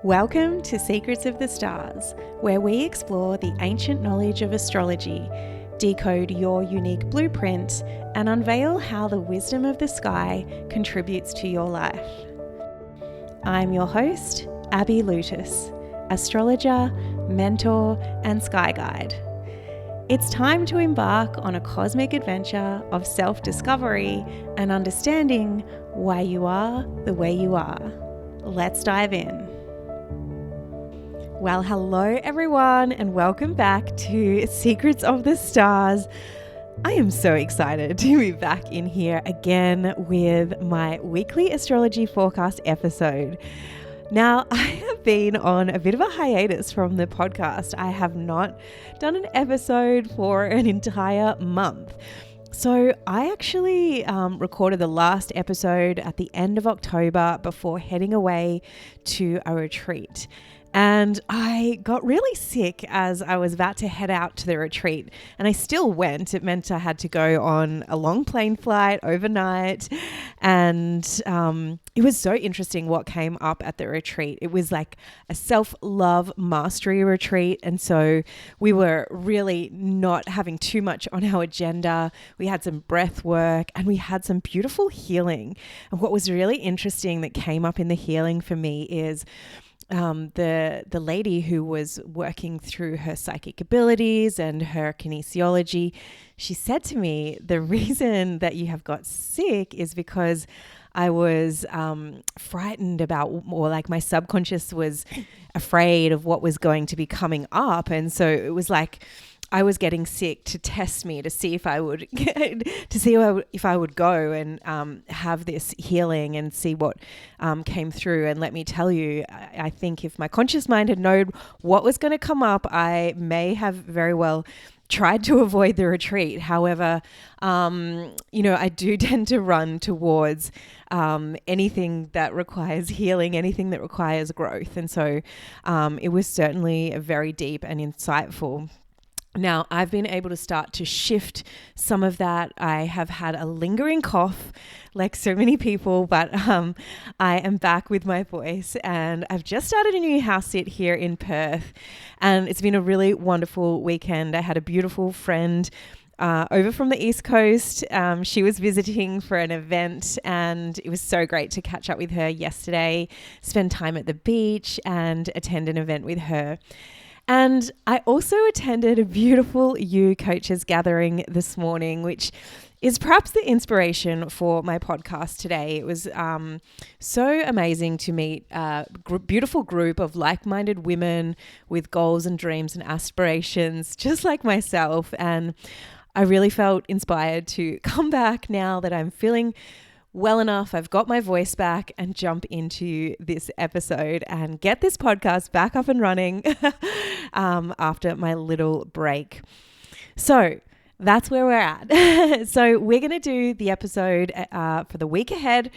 Welcome to Secrets of the Stars, where we explore the ancient knowledge of astrology, decode your unique blueprint, and unveil how the wisdom of the sky contributes to your life. I'm your host, Abby Lutis, astrologer, mentor, and sky guide. It's time to embark on a cosmic adventure of self-discovery and understanding why you are the way you are. Let's dive in. Well, hello everyone, and welcome back to Secrets of the Stars. I am so excited to be back in here again with my weekly astrology forecast episode. Now, I have been on a bit of a hiatus from the podcast. I have not done an episode for an entire month. So I actually recorded the last episode at the end of October before heading away to a retreat. And I got really sick as I was about to head out to the retreat, and I still went. It meant I had to go on a long plane flight overnight, and it was so interesting what came up at the retreat. It was like a self-love mastery retreat, and so we were really not having too much on our agenda. We had some breath work, and we had some beautiful healing. And what was really interesting that came up in the healing for me is the lady who was working through her psychic abilities and her kinesiology. She said to me, the reason that you have got sick is because I was frightened about, or like my subconscious was afraid of what was going to be coming up. And so it was like I was getting sick to test me to see if I would if I would go and have this healing and see what came through. And let me tell you, I think if my conscious mind had known what was going to come up, I may have very well tried to avoid the retreat. However, I do tend to run towards anything that requires healing, anything that requires growth. And so it was certainly a very deep and insightful. Now, I've been able to start to shift some of that. I have had a lingering cough like so many people, but I am back with my voice, and I've just started a new house sit here in Perth, and it's been a really wonderful weekend. I had a beautiful friend over from the East Coast. She was visiting for an event, and it was so great to catch up with her yesterday, spend time at the beach and attend an event with her. And I also attended a beautiful You Coaches gathering this morning, which is perhaps the inspiration for my podcast today. It was so amazing to meet a beautiful group of like-minded women with goals and dreams and aspirations, just like myself. And I really felt inspired to come back now that I'm feeling well enough, I've got my voice back, and jump into this episode and get this podcast back up and running after my little break. So that's where we're at. So we're going to do the episode for the week ahead,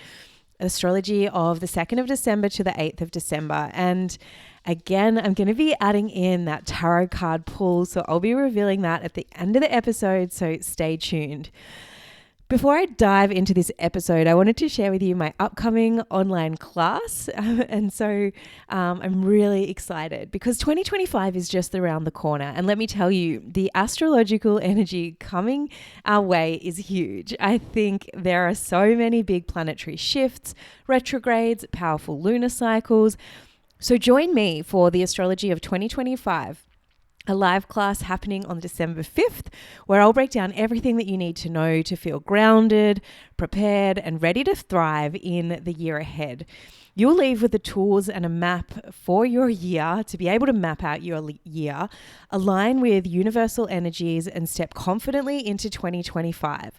astrology of the 2nd of December to the 8th of December. And again, I'm going to be adding in that tarot card pull. So I'll be revealing that at the end of the episode. So stay tuned. Before I dive into this episode, I wanted to share with you my upcoming online class. And so I'm really excited because 2025 is just around the corner. And let me tell you, the astrological energy coming our way is huge. I think there are so many big planetary shifts, retrogrades, powerful lunar cycles. So join me for the astrology of 2025. A live class happening on December 5th, where I'll break down everything that you need to know to feel grounded, prepared, and ready to thrive in the year ahead. You'll leave with the tools and a map for your year to be able to map out your year, align with universal energies, and step confidently into 2025.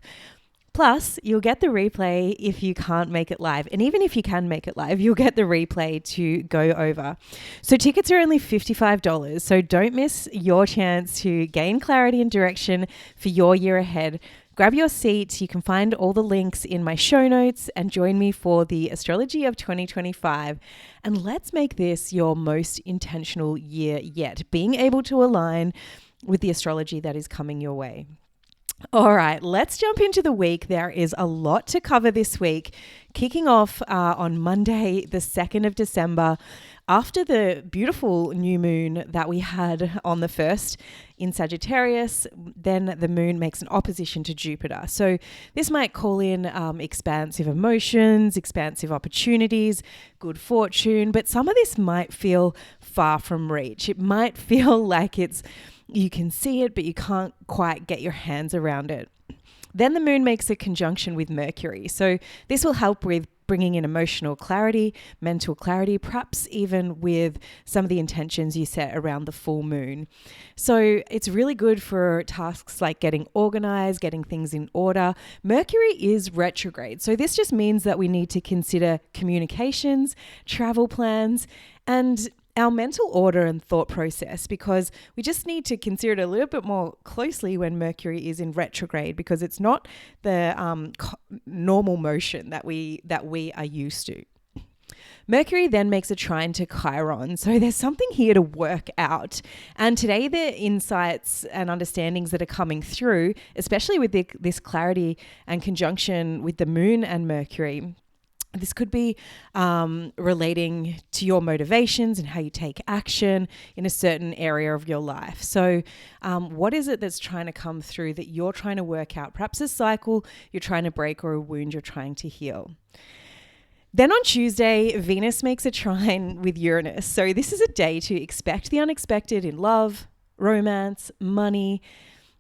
Plus, you'll get the replay if you can't make it live. And even if you can make it live, you'll get the replay to go over. So tickets are only $55. So don't miss your chance to gain clarity and direction for your year ahead. Grab your seats. You can find all the links in my show notes and join me for the astrology of 2025. And let's make this your most intentional year yet, being able to align with the astrology that is coming your way. All right, let's jump into the week. There is a lot to cover this week. Kicking off on Monday, the 2nd of December, After the beautiful new moon that we had on the 1st in Sagittarius, then the moon makes an opposition to Jupiter. So this might call in expansive emotions, expansive opportunities, good fortune, but some of this might feel far from reach. It might feel like you can see it, but you can't quite get your hands around it. Then the moon makes a conjunction with Mercury. So this will help with bringing in emotional clarity, mental clarity, perhaps even with some of the intentions you set around the full moon. So it's really good for tasks like getting organized, getting things in order. Mercury is retrograde. So this just means that we need to consider communications, travel plans, and our mental order and thought process, because we just need to consider it a little bit more closely when Mercury is in retrograde, because it's not the normal motion that we are used to. Mercury then makes a trine to Chiron. So there's something here to work out. And today the insights and understandings that are coming through, especially with this clarity and conjunction with the moon and Mercury, this could be relating to your motivations and how you take action in a certain area of your life. So what is it that's trying to come through that you're trying to work out? Perhaps a cycle you're trying to break or a wound you're trying to heal. Then on Tuesday, Venus makes a trine with Uranus. So this is a day to expect the unexpected in love, romance, money.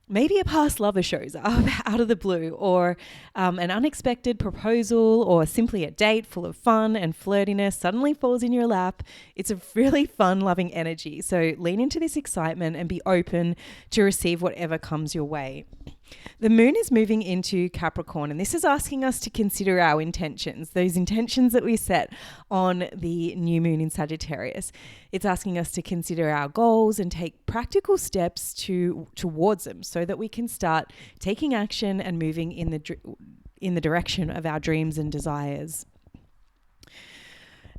Maybe a past lover shows up out of the blue, or an unexpected proposal, or simply a date full of fun and flirtiness suddenly falls in your lap. It's a really fun, loving energy. So lean into this excitement and be open to receive whatever comes your way. The moon is moving into Capricorn, and this is asking us to consider our intentions, those intentions that we set on the new moon in Sagittarius. It's asking us to consider our goals and take practical steps towards them so that we can start taking action and moving in the direction of our dreams and desires.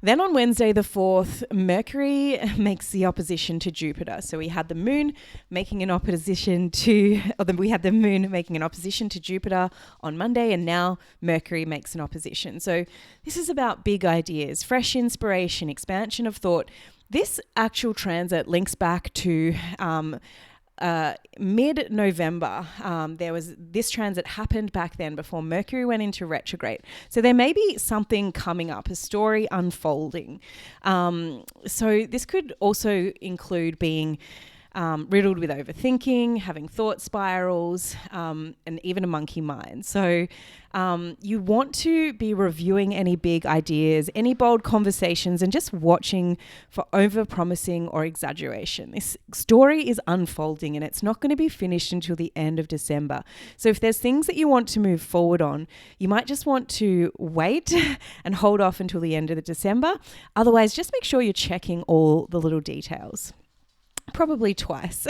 Then on Wednesday the 4th, Mercury makes the opposition to Jupiter. So we had the moon making an opposition to Jupiter on Monday, and now Mercury makes an opposition. So this is about big ideas, fresh inspiration, expansion of thought. This actual transit links back to mid-November. There was this transit happened back then before Mercury went into retrograde. So there may be something coming up, a story unfolding. So this could also include being riddled with overthinking, having thought spirals, and even a monkey mind. So you want to be reviewing any big ideas, any bold conversations, and just watching for over-promising or exaggeration. This story is unfolding and it's not going to be finished until the end of December. So if there's things that you want to move forward on, you might just want to wait and hold off until the end of the December. Otherwise, just make sure you're checking all the little details. Probably twice.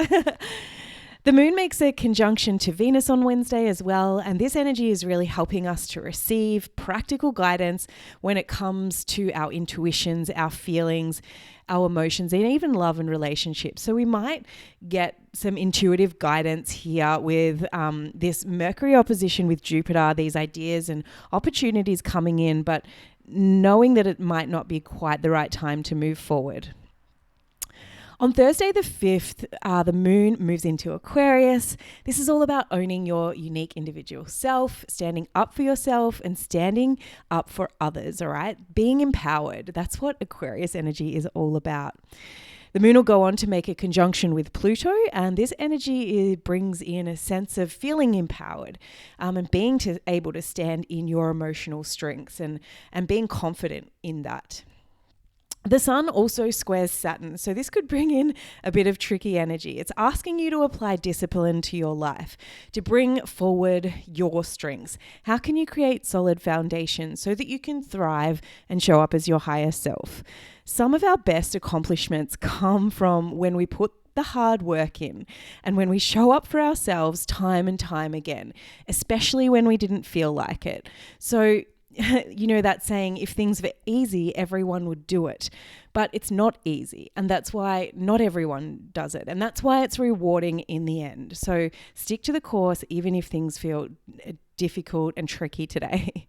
The moon makes a conjunction to Venus on Wednesday as well, and this energy is really helping us to receive practical guidance when it comes to our intuitions, our feelings, our emotions, and even love and relationships. So we might get some intuitive guidance here with this Mercury opposition with Jupiter, these ideas and opportunities coming in, but knowing that it might not be quite the right time to move forward. On Thursday the 5th, the moon moves into Aquarius. This is all about owning your unique individual self, standing up for yourself and standing up for others, all right? Being empowered. That's what Aquarius energy is all about. The moon will go on to make a conjunction with Pluto, and this energy brings in a sense of feeling empowered and being able to stand in your emotional strengths and being confident in that. The sun also squares Saturn, so this could bring in a bit of tricky energy. It's asking you to apply discipline to your life, to bring forward your strengths. How can you create solid foundations so that you can thrive and show up as your higher self? Some of our best accomplishments come from when we put the hard work in and when we show up for ourselves time and time again, especially when we didn't feel like it. So you know that saying, if things were easy, everyone would do it. But it's not easy. And that's why not everyone does it. And that's why it's rewarding in the end. So stick to the course, even if things feel difficult and tricky today.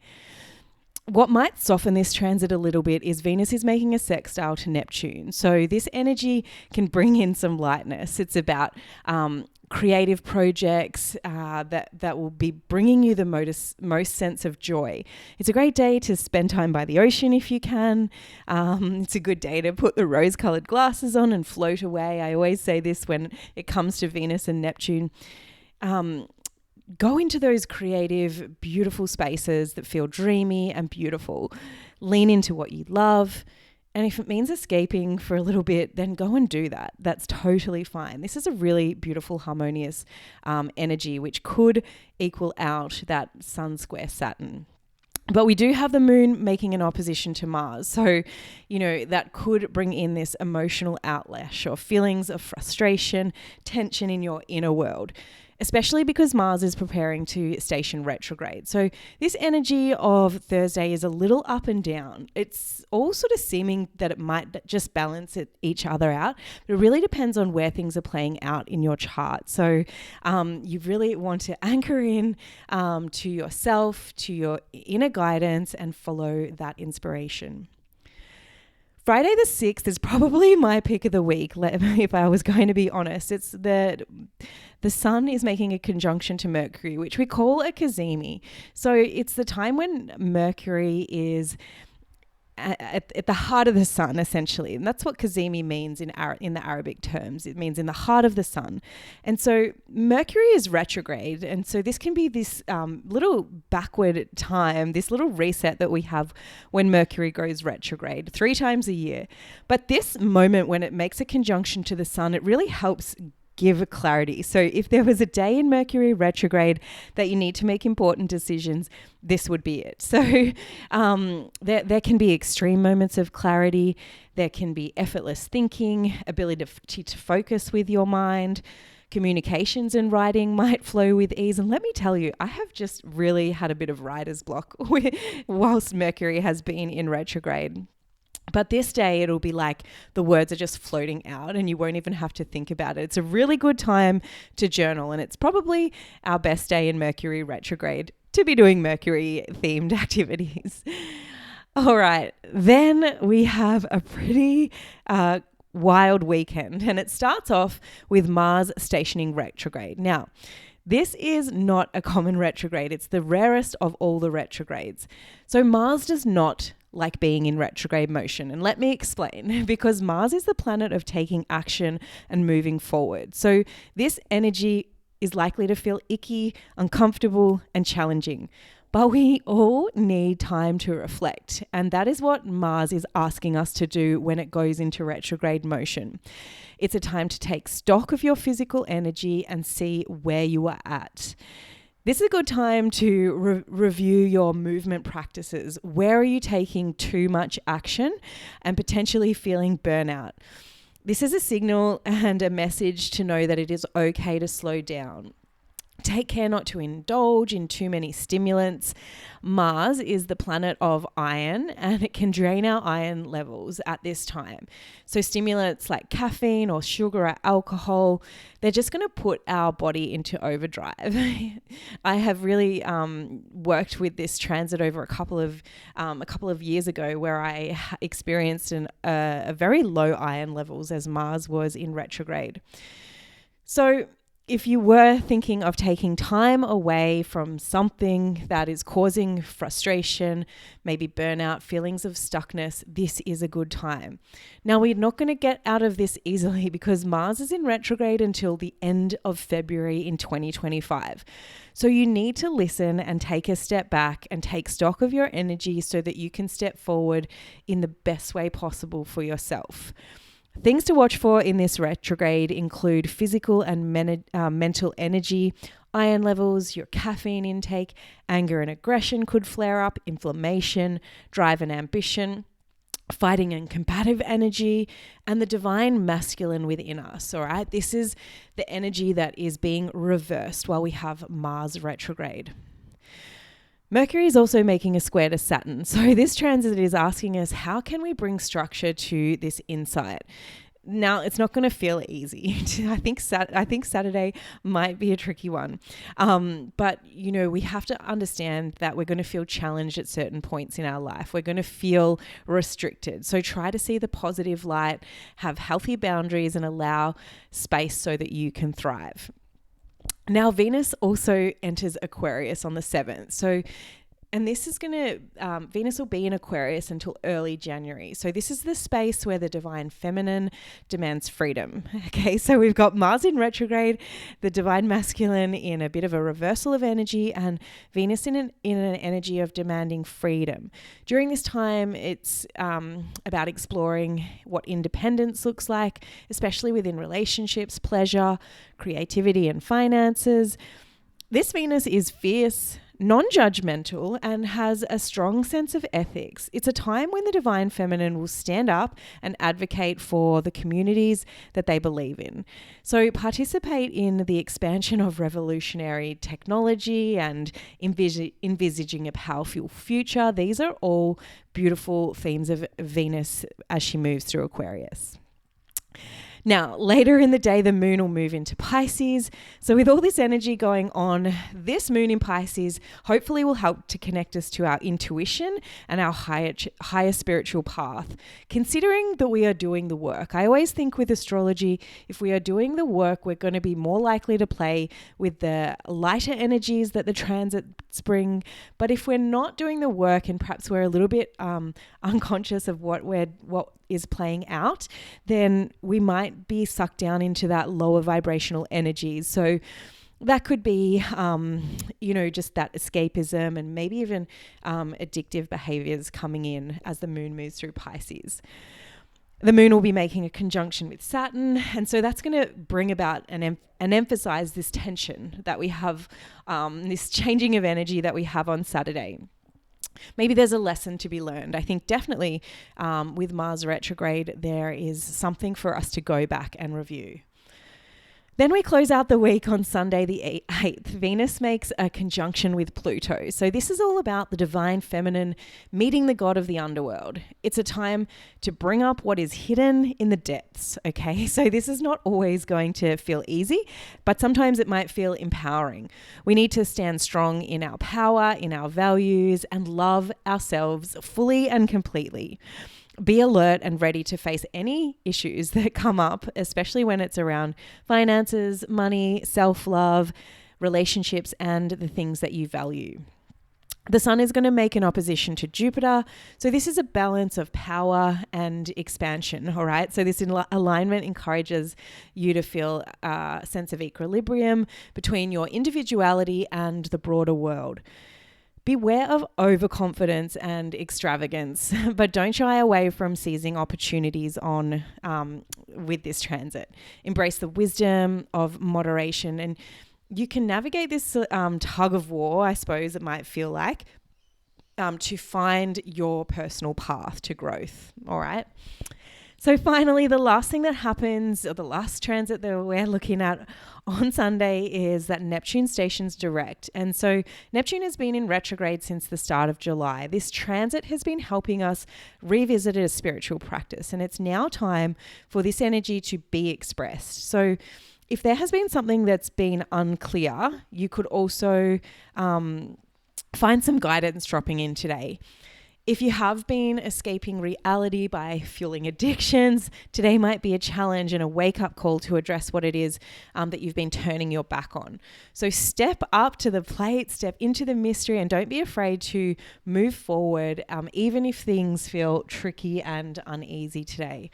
What might soften this transit a little bit is Venus is making a sextile to Neptune. So this energy can bring in some lightness. It's about creative projects that will be bringing you the most sense of joy. It's a great day to spend time by the ocean if you can. It's a good day to put the rose-colored glasses on and float away. I always say this when it comes to Venus and Neptune. Go into those creative, beautiful spaces that feel dreamy and beautiful. Lean into what you love. And if it means escaping for a little bit, then go and do that. That's totally fine. This is a really beautiful, harmonious energy, which could equal out that Sun square Saturn. But we do have the moon making an opposition to Mars. So, that could bring in this emotional outlash or feelings of frustration, tension in your inner world, especially because Mars is preparing to station retrograde. So this energy of Thursday is a little up and down. It's all sort of seeming that it might just balance each other out, but it really depends on where things are playing out in your chart. So you really want to anchor in to yourself, to your inner guidance, and follow that inspiration. Friday the 6th is probably my pick of the week, if I was going to be honest. It's the Sun is making a conjunction to Mercury, which we call a cazimi. So it's the time when Mercury is at the heart of the sun, essentially. And that's what cazimi means in the Arabic terms. It means in the heart of the sun. And so Mercury is retrograde. And so this can be this little backward time, this little reset that we have when Mercury goes retrograde 3 times a year. But this moment when it makes a conjunction to the sun, it really helps give clarity. So if there was a day in Mercury retrograde that you need to make important decisions, this would be it. So there can be extreme moments of clarity. There can be effortless thinking, ability to focus with your mind. Communications and writing might flow with ease. And let me tell you, I have just really had a bit of writer's block whilst Mercury has been in retrograde. But this day, it'll be like the words are just floating out and you won't even have to think about it. It's a really good time to journal, and it's probably our best day in Mercury retrograde to be doing Mercury-themed activities. All right, then we have a pretty wild weekend, and it starts off with Mars stationing retrograde. Now, this is not a common retrograde. It's the rarest of all the retrogrades. So Mars does not like being in retrograde motion. And let me explain, because Mars is the planet of taking action and moving forward. So this energy is likely to feel icky, uncomfortable, and challenging. But we all need time to reflect. And that is what Mars is asking us to do when it goes into retrograde motion. It's a time to take stock of your physical energy and see where you are at. This is a good time to review your movement practices. Where are you taking too much action and potentially feeling burnout? This is a signal and a message to know that it is okay to slow down. Take care not to indulge in too many stimulants. Mars is the planet of iron, and it can drain our iron levels at this time. So stimulants like caffeine or sugar or alcohol, they're just going to put our body into overdrive. I have really worked with this transit over a couple of years ago, where I experienced a very low iron levels as Mars was in retrograde. So if you were thinking of taking time away from something that is causing frustration, maybe burnout, feelings of stuckness, this is a good time. Now, we're not going to get out of this easily because Mars is in retrograde until the end of February in 2025. So you need to listen and take a step back and take stock of your energy so that you can step forward in the best way possible for yourself. Things to watch for in this retrograde include physical and mental energy, iron levels, your caffeine intake, anger and aggression could flare up, inflammation, drive and ambition, fighting and combative energy, and the divine masculine within us, all right? This is the energy that is being reversed while we have Mars retrograde. Mercury is also making a square to Saturn. So this transit is asking us, how can we bring structure to this insight? Now, it's not going to feel easy. I think Saturday might be a tricky one. But, we have to understand that we're going to feel challenged at certain points in our life. We're going to feel restricted. So try to see the positive light, have healthy boundaries, and allow space so that you can thrive. Now, Venus also enters Aquarius on the 7th. And this is Venus will be in Aquarius until early January. So this is the space where the divine feminine demands freedom. Okay, so we've got Mars in retrograde, the divine masculine in a bit of a reversal of energy, and Venus in an energy of demanding freedom. During this time, it's about exploring what independence looks like, especially within relationships, pleasure, creativity, and finances. This Venus is fierce, non-judgmental, and has a strong sense of ethics. It's a time when the divine feminine will stand up and advocate for the communities that they believe in. So participate in the expansion of revolutionary technology and envisaging a powerful future. These are all beautiful themes of Venus as she moves through Aquarius. Now, later in the day, the moon will move into Pisces. So with all this energy going on, this moon in Pisces hopefully will help to connect us to our intuition and our higher spiritual path, considering that we are doing the work. I always think with astrology, if we are doing the work, we're going to be more likely to play with the lighter energies that the transits bring. But if we're not doing the work and perhaps we're a little bit unconscious of what is playing out, then we might be sucked down into that lower vibrational energies. So that could be, just that escapism and maybe even addictive behaviors coming in as the moon moves through Pisces. The moon will be making a conjunction with Saturn, and so that's going to bring about and emphasize this tension that we have, this changing of energy that we have on Saturday. Maybe there's a lesson to be learned. I think definitely with Mars retrograde, there is something for us to go back and review. Then we close out the week on Sunday the 8th. Venus makes a conjunction with Pluto. So this is all about the divine feminine meeting the god of the underworld. It's a time to bring up what is hidden in the depths, okay? So this is not always going to feel easy, but sometimes it might feel empowering. We need to stand strong in our power, in our values, and love ourselves fully and completely. Be alert and ready to face any issues that come up, especially when it's around finances, money, self-love, relationships, and the things that you value. The sun is going to make an opposition to Jupiter. So this is a balance of power and expansion, all right? So this alignment encourages you to feel a sense of equilibrium between your individuality and the broader world. Beware of overconfidence and extravagance, but don't shy away from seizing opportunities with this transit. Embrace the wisdom of moderation, and you can navigate this tug of war, I suppose it might feel like, to find your personal path to growth, all right? So finally, the last thing that happens, or the last transit that we're looking at on Sunday, is that Neptune stations direct. And so Neptune has been in retrograde since the start of July. This transit has been helping us revisit a spiritual practice, and it's now time for this energy to be expressed. So if there has been something that's been unclear, you could also find some guidance dropping in today. If you have been escaping reality by fueling addictions, today might be a challenge and a wake-up call to address what it is that you've been turning your back on. So step up to the plate, step into the mystery, and don't be afraid to move forward, even if things feel tricky and uneasy today.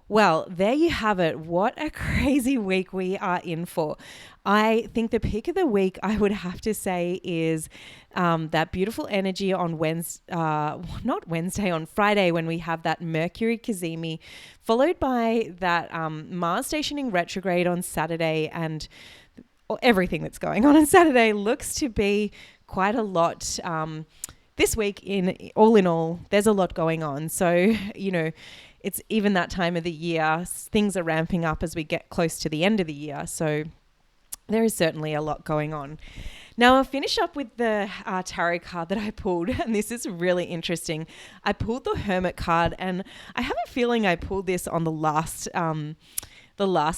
Well, there you have it. What a crazy week we are in for. I think the peak of the week, I would have to say, is that beautiful energy on on Friday, when we have that Mercury Cazimi, followed by that Mars stationing retrograde on Saturday, and everything that's going on Saturday looks to be quite a lot. This week, in all, there's a lot going on. So, it's even that time of the year. Things are ramping up as we get close to the end of the year. So there is certainly a lot going on. Now I'll finish up with the tarot card that I pulled, and this is really interesting. I pulled the Hermit card, and I have a feeling I pulled this on the last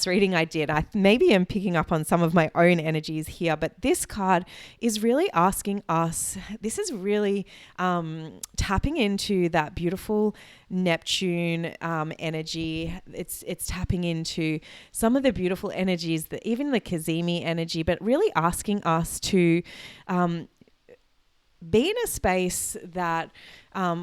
reading I did. I maybe am picking up on some of my own energies here, but this card is really asking us, this is really tapping into that beautiful Neptune energy. It's tapping into some of the beautiful energies, that even the Kazemi energy, but really asking us to be in a space that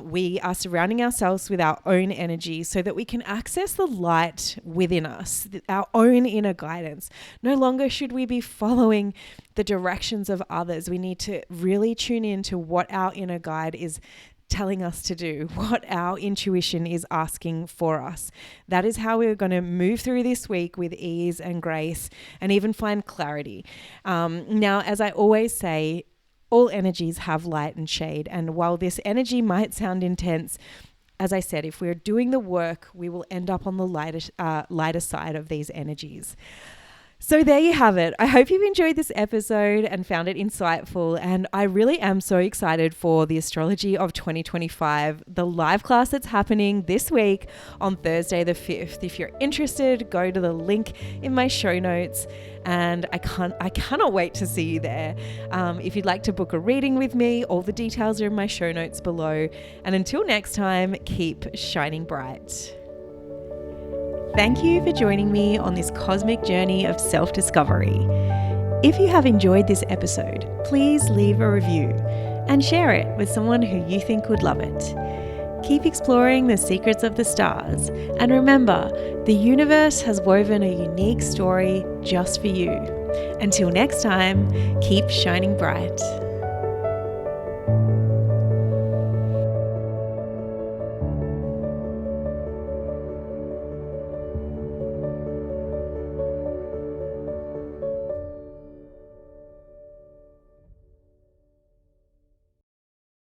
we are surrounding ourselves with our own energy so that we can access the light within us, our own inner guidance. No longer should we be following the directions of others. We need to really tune in to what our inner guide is telling us to do, what our intuition is asking for us. That is how we're going to move through this week with ease and grace and even find clarity. Now, as I always say, all energies have light and shade. And while this energy might sound intense, as I said, if we're doing the work, we will end up on the lighter side of these energies. So there you have it. I hope you've enjoyed this episode and found it insightful. And I really am so excited for the Astrology of 2025, the live class that's happening this week on Thursday the 5th. If you're interested, go to the link in my show notes. And I cannot wait to see you there. If you'd like to book a reading with me, all the details are in my show notes below. And until next time, keep shining bright. Thank you for joining me on this cosmic journey of self-discovery. If you have enjoyed this episode, please leave a review and share it with someone who you think would love it. Keep exploring the secrets of the stars, and remember, the universe has woven a unique story just for you. Until next time, keep shining bright.